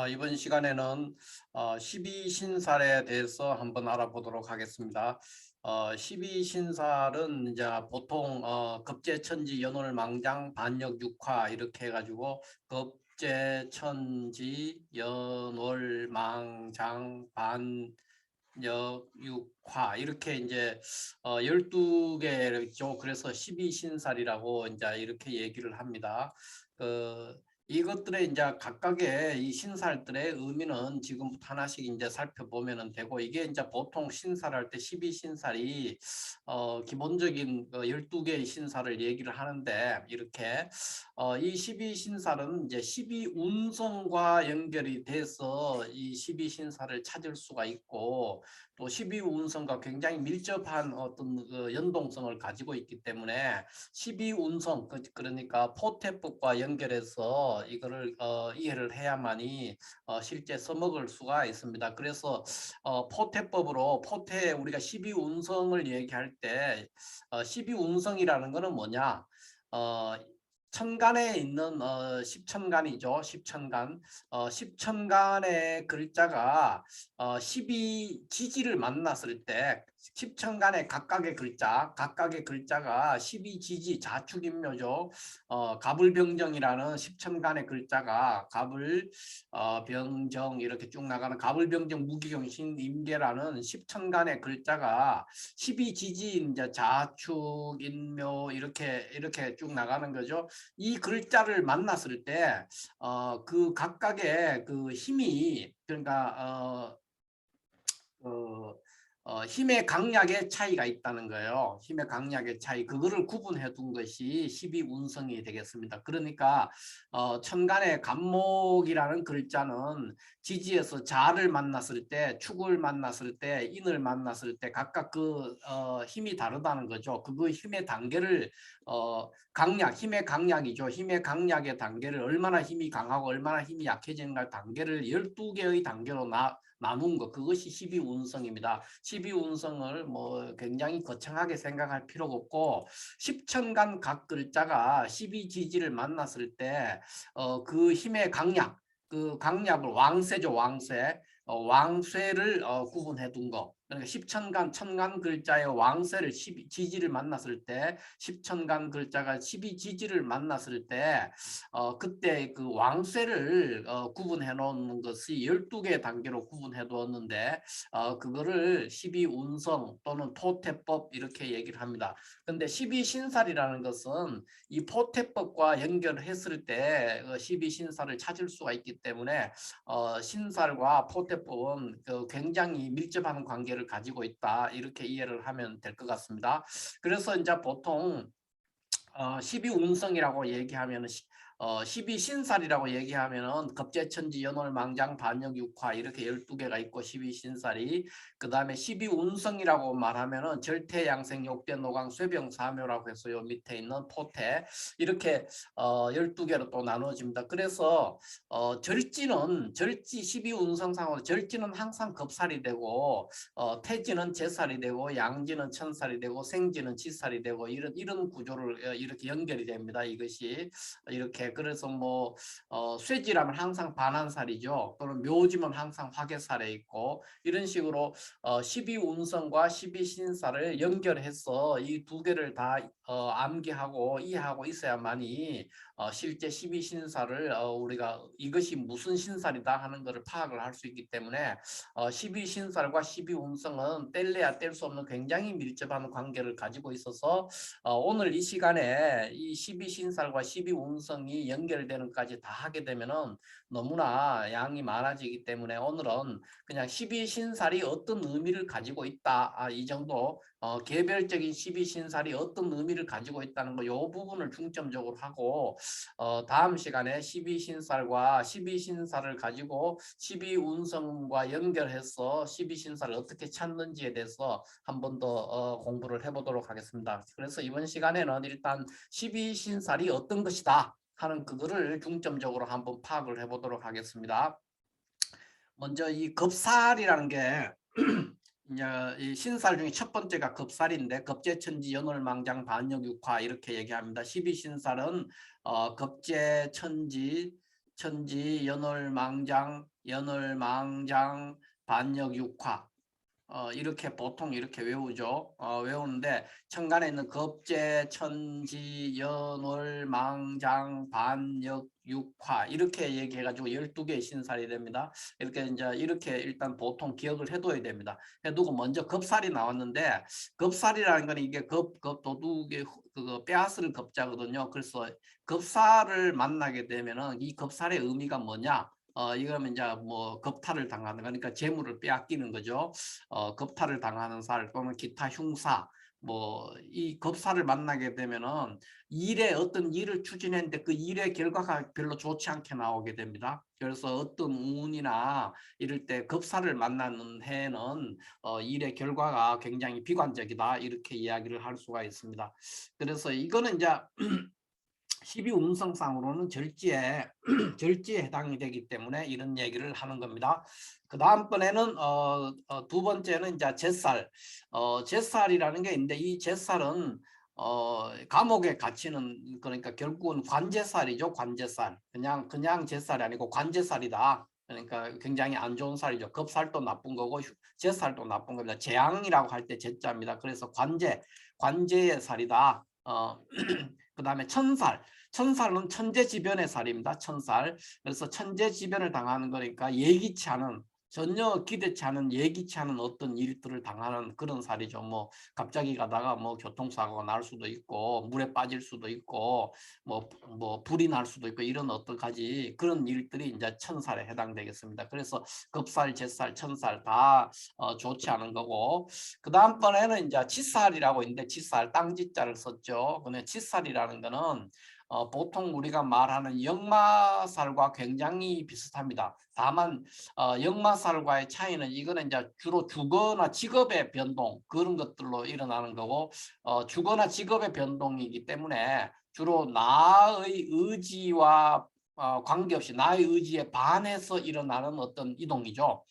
이번 시간에는 12신살에 대해서 한번 알아보도록 하겠습니다. 12신살은 이제 보통 급제천지 연월망장 반역육화 이렇게 해가지고 급제천지 연월망장 반역육화 이렇게 이제 12개죠. 그래서 12신살이라고 이제 이렇게 얘기를 합니다. 이것들의 이제 각각의 이 신살들의 의미는 지금부터 하나씩 이제 살펴보면 되고, 이게 이제 보통 신살할 때 12신살이 기본적인 12개의 신살을 얘기를 하는데, 이렇게 이 12신살은 이제 12운성과 연결이 돼서 이 12신살을 찾을 수가 있고, 또 12운성과 굉장히 밀접한 어떤 연동성을 가지고 있기 때문에 12운성, 그러니까 포태법과 연결해서 이거를 이해를 해야만이 실제 써먹을 수가 있습니다. 그래서 포태법으로 우리가 12운성을 얘기할 때 12운성이라는 거는 뭐냐? 어, 천간에 있는 십천간이죠. 십천간. 십천간의 글자가 12지지를 만났을 때 십천간의 각각의 글자가 12지지 자축인묘죠. 가불병정이라는 십천간의 글자가 병정 이렇게 쭉 나가는 가불병정 무기경신 임계라는 십천간의 글자가 12지지 이제 자축인묘 이렇게 쭉 나가는 거죠. 이 글자를 만났을 때 그 각각의 그 힘이 그러니까 힘의 강약의 차이가 있다는 거예요. 힘의 강약의 차이. 그거를 구분해 둔 것이 12운성이 되겠습니다. 그러니까 천간의 간목이라는 글자는 지지에서 자를 만났을 때, 축을 만났을 때, 인을 만났을 때 각각 그 힘이 다르다는 거죠. 그 힘의 단계를 힘의 강약이죠. 힘의 강약의 단계를 얼마나 힘이 강하고 얼마나 힘이 약해지는가 단계를 12개의 단계로 나눈 것, 그것이 12운성입니다. 12운성을 뭐 굉장히 거창하게 생각할 필요가 없고, 십천간 각 글자가 12지지를 만났을 때 그 힘의 강약, 그 강약을 왕세죠. 왕세를 구분해 둔 거. 그러니까 천간 글자의 왕세를 지지를 만났을 때, 십천간 글자가 12지지를 만났을 때 그때 그 왕세를 구분해 놓는 것이 12개 단계로 구분해 두었는데 그거를 12운성 또는 포태법 이렇게 얘기를 합니다. 근데 12신살이라는 것은 이 포태법과 연결했을 때 12신살을 찾을 수가 있기 때문에 신살과 포태법은 굉장히 밀접한 관계를 가지고 있다. 이렇게 이해를 하면 될 것 같습니다. 그래서 이제 보통 12운성이라고 얘기하면 12신살이라고 얘기하면은 급제천지 연월망장 반역육화 이렇게 12개가 있고 12신살이, 그 다음에 12운성이라고 말하면은 절태양생 욕대노강 쇠병사묘라고 해서 요 밑에 있는 포태 이렇게 12개로 또 나눠집니다. 그래서 절지 12운성상으로 절지는 항상 겁살이 되고 태지는 제살이 되고 양지는 천살이 되고 생지는 지살이 되고 이런 구조를 이렇게 연결이 됩니다. 이것이 이렇게. 그래서 뭐 쇠지라면 항상 반한살이죠. 또는 묘지면 항상 화개살에 있고 이런 식으로 12운성과 12신살을 연결해서 이 두 개를 다 암기하고 이해하고 있어야만이 실제 12신살을 우리가 이것이 무슨 신살이다 하는 것을 파악을 할 수 있기 때문에 12신살과 12운성은 뗄래야 뗄 수 없는 굉장히 밀접한 관계를 가지고 있어서 오늘 이 시간에 이 12신살과 12운성이 연결되는 까지 다 하게 되면은 너무나 양이 많아지기 때문에 오늘은 그냥 12신살이 어떤 의미를 가지고 있다. 이 정도 개별적인 12신살이 어떤 의미를 가지고 있다는 거, 이 부분을 중점적으로 하고 다음 시간에 12신살과 12신살을 가지고 12운성과 연결해서 12신살을 어떻게 찾는지에 대해서 한 번 더 공부를 해보도록 하겠습니다. 그래서 이번 시간에는 일단 12신살이 어떤 것이다 하는 그거를 중점적으로 한번 파악을 해보도록 하겠습니다. 먼저 이 겁살이라는 게 이제 이 신살 중에 첫 번째가 겁살인데, 겁제천지 연월망장 반역육화 이렇게 얘기합니다. 12신살은 겁제천지 천지, 연월망장, 반역육화. 이렇게 보통 이렇게 외우죠. 외우는데 천간에 있는 겁재, 천지, 연월, 망장, 반역, 육화 이렇게 얘기해가지고 12개의 신살이 됩니다. 이렇게 이제 이렇게 일단 보통 기억을 해둬야 됩니다. 해두고 먼저 겁살이 나왔는데 겁살이라는 건 이게 도둑의 그 빼앗을 겁자거든요. 그래서 겁살을 만나게 되면은 이 겁살의 의미가 뭐냐? 이거면 이제 뭐 겁탈을 당하는 거니까 재물을 빼앗기는 거죠. 겁탈을 당하는 살 또는 기타 흉사 뭐 이 겁사를 만나게 되면은 일에 어떤 일을 추진했는데 그 일의 결과가 별로 좋지 않게 나오게 됩니다. 그래서 어떤 운이나 이럴 때 겁사를 만나는 해는 일의 결과가 굉장히 비관적이다 이렇게 이야기를 할 수가 있습니다. 그래서 이거는 이제 12운성상으로는 절지에 절지에 해당이 되기 때문에 이런 얘기를 하는 겁니다. 그 다음번에는 두 번째는 이제 제살. 제살이라는 게 있는데 이 제살은 감옥에 갇히는 그러니까 결국은 관제살이죠. 관제살. 그냥 제살이 아니고 관제살이다. 그러니까 굉장히 안 좋은 살이죠. 겁살도 나쁜 거고 제살도 나쁜 겁니다. 재앙이라고 할 때 제자입니다. 그래서 관제의 살이다. 그 다음에 천살. 천살은 천재지변의 살입니다. 천살. 그래서 천재지변을 당하는 거니까 예기치 않은 전혀 기대치 않은 예기치 않은 어떤 일들을 당하는 그런 살이죠. 뭐 갑자기 가다가 뭐 교통사고가 날 수도 있고 물에 빠질 수도 있고 뭐 불이 날 수도 있고 이런 어떤 가지 그런 일들이 이제 천살에 해당되겠습니다. 그래서 겁살, 제살, 천살 다 좋지 않은 거고 그 다음번에는 이제 치살이라고 있는데 치살 땅지자를 썼죠. 근데 치살이라는 거는 보통 우리가 말하는 역마살과 굉장히 비슷합니다. 다만 역마살과의 차이는 이거는 이제 주로 주거나 직업의 변동 그런 것들로 일어나는 거고 주거나 직업의 변동이기 때문에 주로 나의 의지와 관계없이 나의 의지에 반해서 일어나는 어떤 이동이죠.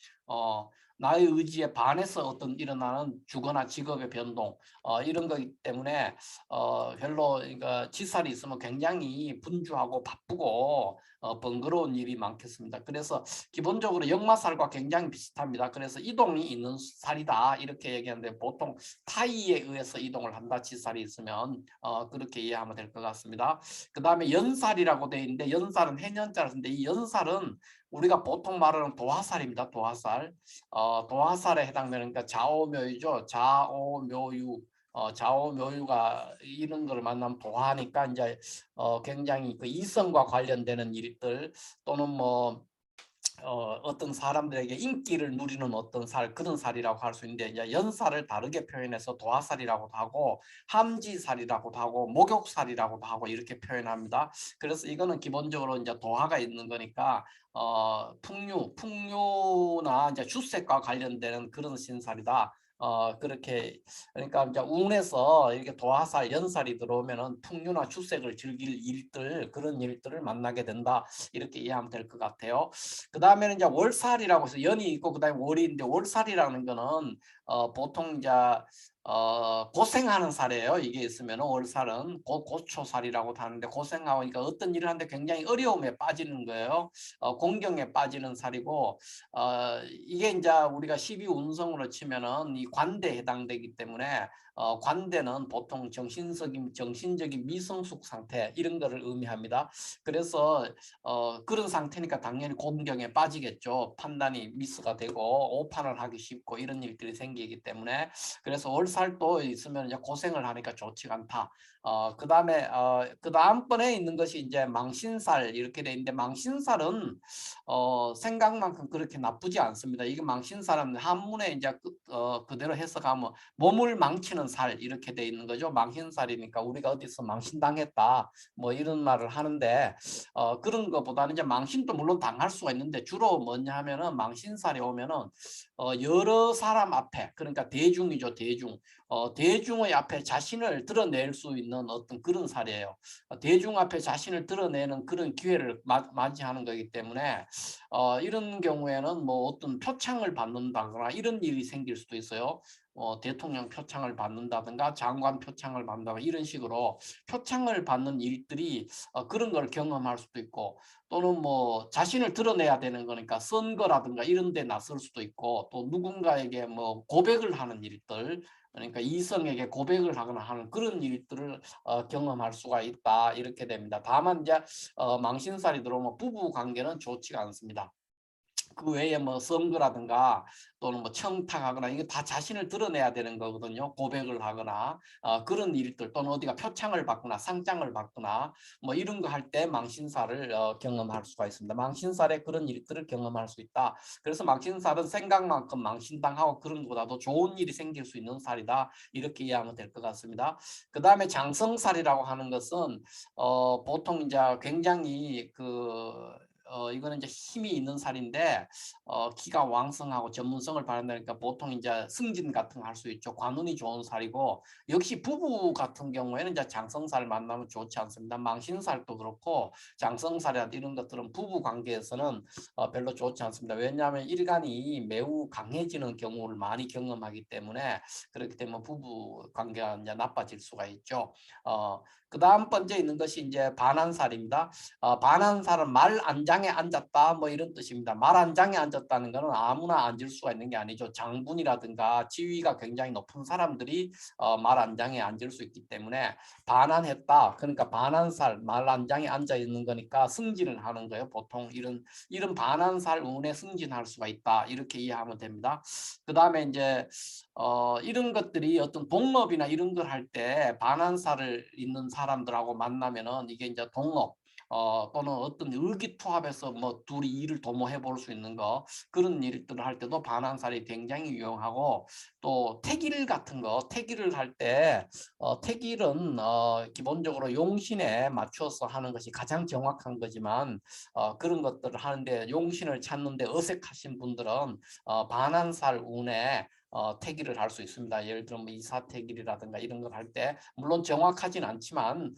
나의 의지에 반해서 어떤 일어나는 주거나 직업의 변동 이런 거기 때문에 별로 그러니까 치살이 있으면 굉장히 분주하고 바쁘고 번거로운 일이 많겠습니다. 그래서 기본적으로 역마살과 굉장히 비슷합니다. 그래서 이동이 있는 살이다 이렇게 얘기하는데 보통 타이에 의해서 이동을 한다 치살이 있으면 그렇게 이해하면 될 것 같습니다. 그 다음에 연살이라고 되어 있는데 연살은 해년자를 쓰는데 이 연살은 우리가 보통 말하는 도화살입니다. 도화살. 도화살에 해당되는 그 좌오묘유죠. 좌오묘유. 좌오묘유가 이런 걸 만나면 도화니까 이제 굉장히 그 이성과 관련되는 일들 또는 뭐 어떤 사람들에게 인기를 누리는 어떤 살 그런 살이라고 할 수 있는데 이제 연살을 다르게 표현해서 도화살이라고도 하고 함지살이라고도 하고 목욕살이라고도 하고 이렇게 표현합니다. 그래서 이거는 기본적으로 이제 도화가 있는 거니까 풍류나 이제 주색과 관련되는 그런 신살이다. 그렇게 그러니까 이제 운에서 이렇게 도화살, 연살이 들어오면은 풍류나 주색을 즐길 일들 그런 일들을 만나게 된다 이렇게 이해하면 될 것 같아요. 그 다음에는 이제 월살이라고 해서 연이 있고 그 다음에 월이 있는데 월살이라는 거는 보통 이제 고생하는 살이에요. 이게 있으면 월살은 고초살이라고 하는데 고생하고 그러니까 어떤 일을 하는데 굉장히 어려움에 빠지는 거예요. 공경에 빠지는 살이고 이게 이제 우리가 12운성으로 치면은 이 관대에 해당되기 때문에 관대는 보통 정신적인 미성숙 상태 이런 거를 의미합니다. 그래서 그런 상태니까 당연히 공경에 빠지겠죠. 판단이 미스가 되고 오판을 하기 쉽고 이런 일들이 생기기 때문에 그래서 월살도 있으면 이제 고생을 하니까 좋지가 않다. 그다음에 그 다음번에 있는 것이 이제 망신살 이렇게 돼 있는데 망신살은 생각만큼 그렇게 나쁘지 않습니다. 이게 망신살은 한문에 이제 그대로 해석하면 몸을 망치는 살 이렇게 돼 있는 거죠. 망신살이니까 우리가 어디서 망신당했다 뭐 이런 말을 하는데 그런 것보다는 이제 망신도 물론 당할 수가 있는데 주로 뭐냐 하면은 망신살이 오면은 여러 사람 앞에 그러니까 대중이죠. 대중의 앞에 자신을 드러낼 수 있는 어떤 그런 살이에요. 대중 앞에 자신을 드러내는 그런 기회를 맞이하는 거기 때문에 이런 경우에는 뭐 어떤 표창을 받는다거나 이런 일이 생길 수도 있어요. 대통령 표창을 받는다든가 장관 표창을 받는다든가 이런 식으로 표창을 받는 일들이 그런 걸 경험할 수도 있고, 또는 뭐 자신을 드러내야 되는 거니까 선거라든가 이런 데 나설 수도 있고, 또 누군가에게 뭐 고백을 하는 일들, 그러니까 이성에게 고백을 하거나 하는 그런 일들을 경험할 수가 있다, 이렇게 됩니다. 다만 이제 망신살이 들어오면 부부 관계는 좋지가 않습니다. 그 외에 뭐 선거라든가 또는 뭐 청탁하거나 이게 다 자신을 드러내야 되는 거거든요. 고백을 하거나 그런 일들, 또는 어디가 표창을 받거나 상장을 받거나 뭐 이런 거 할 때 망신살을 경험할 수가 있습니다. 망신살에 그런 일들을 경험할 수 있다. 그래서 망신살은 생각만큼 망신당하고 그런 것보다도 좋은 일이 생길 수 있는 살이다, 이렇게 이해하면 될 것 같습니다. 그 다음에 장성살이라고 하는 것은 보통 이제 굉장히 이거는 이제 힘이 있는 살인데 기가 왕성하고 전문성을 발현하니까 보통 이제 승진 같은 거 할 수 있죠. 관운이 좋은 살이고, 역시 부부 같은 경우에는 이제 장성살 만나면 좋지 않습니다. 망신살도 그렇고 장성살이나 이런 것들은 부부 관계에서는 별로 좋지 않습니다. 왜냐하면 일간이 매우 강해지는 경우를 많이 경험하기 때문에, 그렇기 때문에 부부 관계가 이제 나빠질 수가 있죠. 그 다음 번째 있는 것이 이제 반한살입니다. 반한살은 말 안장에 앉았다, 뭐 이런 뜻입니다. 말 안장에 앉았다는 것은 아무나 앉을 수가 있는 게 아니죠. 장군이라든가 지위가 굉장히 높은 사람들이 말 안장에 앉을 수 있기 때문에 반한했다, 그러니까 반한살, 말 안장에 앉아 있는 거니까 승진을 하는 거예요. 보통 이런 반한살 운에 승진할 수가 있다, 이렇게 이해하면 됩니다. 그 다음에 이제 이런 것들이 어떤 동업이나 이런 걸 할 때 반한살을 있는 사람들하고 만나면은 이게 이제 동업 또는 어떤 의기투합해서 뭐 둘이 일을 도모해 볼 수 있는 거, 그런 일들을 할 때도 반한살이 굉장히 유용하고, 또 택일 같은 거, 택일을 할 때 택일은 기본적으로 용신에 맞춰서 하는 것이 가장 정확한 거지만 그런 것들을 하는데 용신을 찾는데 어색하신 분들은 반한살 운에 택일을 할 수 있습니다. 예를 들어 뭐 이사택일이라든가 이런 걸 할 때 물론 정확하진 않지만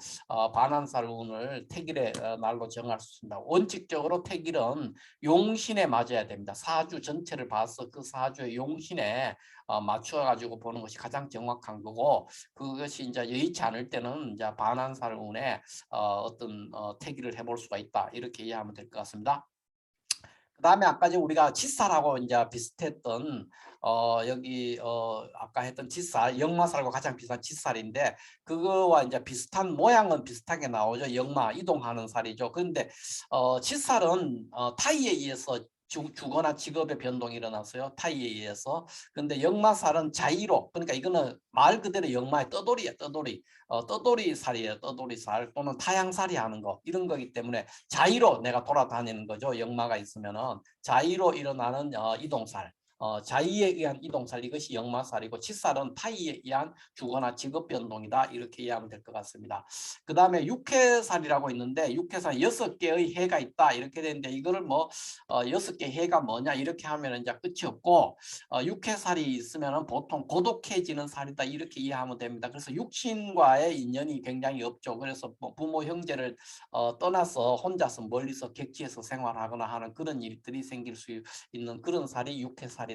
반한살 운을 택일의 날로 정할 수 있습니다. 원칙적으로 택일은 용신에 맞아야 됩니다. 사주 전체를 봐서 그 사주의 용신에 맞춰 가지고 보는 것이 가장 정확한 거고, 그것이 이제 여의치 않을 때는 이제 반한살 운에 어떤 택일을 해볼 수가 있다, 이렇게 이해하면 될 것 같습니다. 그 다음에 아까 우리가 치살하고 이제 비슷했던 여기 아까 했던 치살, 역마살과 가장 비슷한 치살인데, 그거와 이제 비슷한 모양은 비슷하게 나오죠. 역마, 이동하는 살이죠. 그런데 치살은 타이에 의해서 주거나 직업의 변동이 일어났어요. 타이에 의해서. 근데 역마살은 자의로, 그러니까 이거는 말 그대로 역마의 떠돌이야, 떠돌이. 떠돌이 살이에요. 떠돌이 살 또는 타양살이 하는 거, 이런 거기 때문에 자의로 내가 돌아다니는 거죠. 역마가 있으면은 자의로 일어나는 이동살, 자의에 의한 이동살, 이것이 역마살이고, 치살은 타의에 의한 주거나 직업 변동이다, 이렇게 이해하면 될 것 같습니다. 그 다음에 육해살이라고 있는데, 육해살 6개의 해가 있다, 이렇게 되는데, 이거를 뭐 6개 해가 뭐냐 이렇게 하면 이제 끝이 없고, 육해살이 있으면 보통 고독해지는 살이다, 이렇게 이해하면 됩니다. 그래서 육신과의 인연이 굉장히 없죠. 그래서 뭐 부모 형제를 떠나서 혼자서 멀리서 객지에서 생활하거나 하는 그런 일들이 생길 수 있는 그런 살이 육해살이다,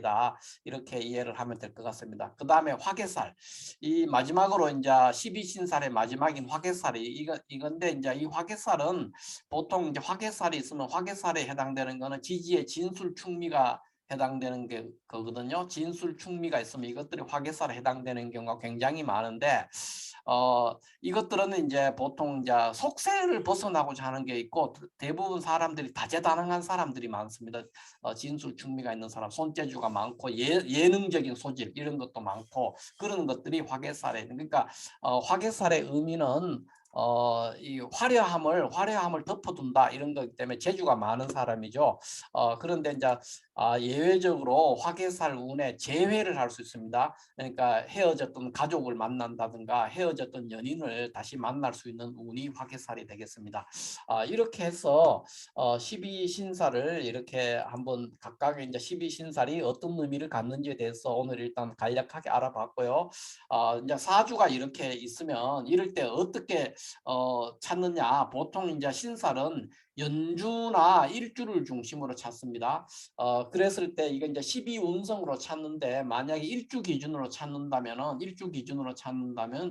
이렇게 이해를 하면 될 것 같습니다. 그 다음에 화개살, 이 마지막으로 이제 12신살의 마지막인 화개살이 이건데, 이제 이 화개살은 보통 이제 화개살이 있으면 화개살에 해당되는 거는 지지의 진술충미가 해당되는 게 거거든요. 진술충미가 있으면 이것들이 화개살에 해당되는 경우가 굉장히 많은데, 이것들은 이제 보통 이제 속세를 벗어나고자 하는 게 있고, 대부분 사람들이 다재다능한 사람들이 많습니다. 진술충미가 있는 사람, 손재주가 많고 예능적인 소질 이런 것도 많고, 그런 것들이 화개살에, 그러니까 화개살의 의미는 이 화려함을 덮어둔다, 이런 거기 때문에 재주가 많은 사람이죠. 그런데 이제 예외적으로 화개살 운에 재회를 할 수 있습니다. 그러니까 헤어졌던 가족을 만난다든가 헤어졌던 연인을 다시 만날 수 있는 운이 화개살이 되겠습니다. 이렇게 해서 12신살을 이렇게 한번 각각의 이제 12신살이 어떤 의미를 갖는지에 대해서 오늘 일단 간략하게 알아봤고요. 이제 사주가 이렇게 있으면 이럴 때 어떻게 찾느냐. 보통 이제 신살은 연주나 일주를 중심으로 찾습니다. 그랬을 때 이게 이제 12운성으로 찾는데 만약에 일주 기준으로 찾는다면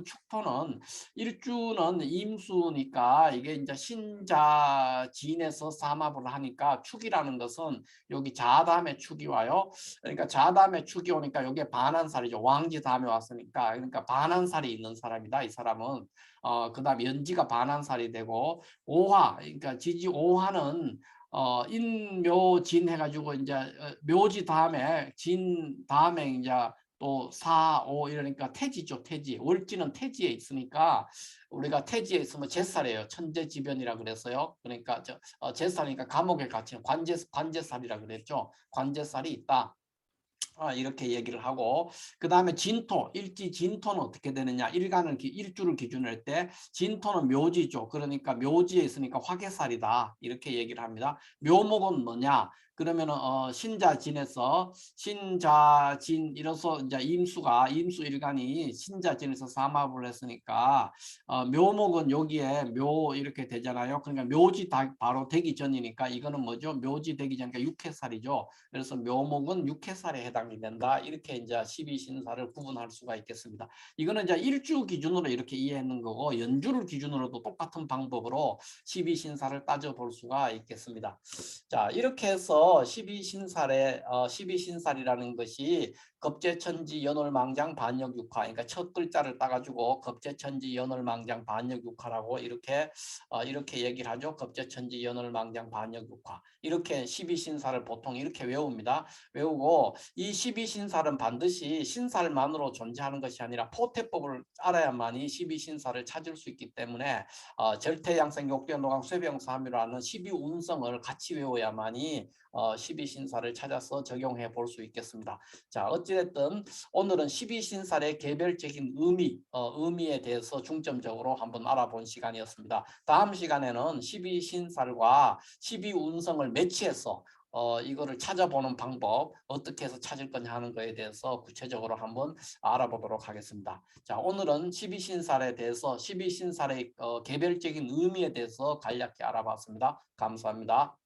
축토는 일주는 임수니까 이게 이제 신자 진에서 삼합을 하니까 축이라는 것은 여기 자 다음에 축이 와요. 그러니까 자 다음에 축이 오니까 여기에 반한살이죠. 왕지 다음에 왔으니까 그러니까 반한살이 있는 사람이다. 이 사람은 그다음 연지가 반한살이 되고 오화 그러니까 지지 오화는 인묘진 해가지고 이제 묘지 다음에 진 다음에 이제 또 사, 오 이러니까 태지죠. 태지. 월지는 태지에 있으니까 우리가 태지에 있으면 제살이에요. 천재지변이라 그래서요. 그러니까 제살이니까 감옥에 갇힌 관제살이라 그랬죠. 관제살이 있다. 이렇게 얘기를 하고 그 다음에 진토, 일지 진토는 어떻게 되느냐 일주를 기준으로 할 때 진토는 묘지죠. 그러니까 묘지에 있으니까 화개살이다 이렇게 얘기를 합니다. 묘목은 뭐냐 그러면은 신자진에서 신자진 이로써 이제 임수일간이 신자진에서 삼합을 했으니까 묘목은 여기에 묘 이렇게 되잖아요. 그러니까 묘지 바로 되기 전이니까 이거는 뭐죠? 묘지 되기 전이니까 육해살이죠. 그래서 묘목은 육해살에 해당이 된다. 이렇게 이제 12신사를 구분할 수가 있겠습니다. 이거는 이제 일주 기준으로 이렇게 이해하는 거고 연주를 기준으로도 똑같은 방법으로 12신사를 따져볼 수가 있겠습니다. 자, 이렇게 해서 12신살이라는 것이 겁재천지 연월망장 반역육화 그러니까 첫 글자를 따가지고 겁재천지 연월망장 반역육화라고 이렇게 얘기를 하죠. 겁재천지 연월망장 반역육화 이렇게 12신사를 보통 이렇게 외웁니다. 외우고 이 12신살은 반드시 신살만으로 존재하는 것이 아니라 포태법을 알아야만이 12신살을 찾을 수 있기 때문에 절대양생 욕변노강 쇠병사함이라는 12운성을 같이 외워야만이 12신살을 찾아서 적용해 볼 수 있겠습니다. 자, 어찌됐든 오늘은 12신살의 개별적인 의미에 대해서 중점적으로 한번 알아본 시간이었습니다. 다음 시간에는 12신살과 12운성을 매치해서 이거를 찾아보는 방법 어떻게 해서 찾을 거냐 하는 거에 대해서 구체적으로 한번 알아보도록 하겠습니다. 자, 오늘은 12신살에 대해서 12신살의 개별적인 의미에 대해서 간략히 알아봤습니다. 감사합니다.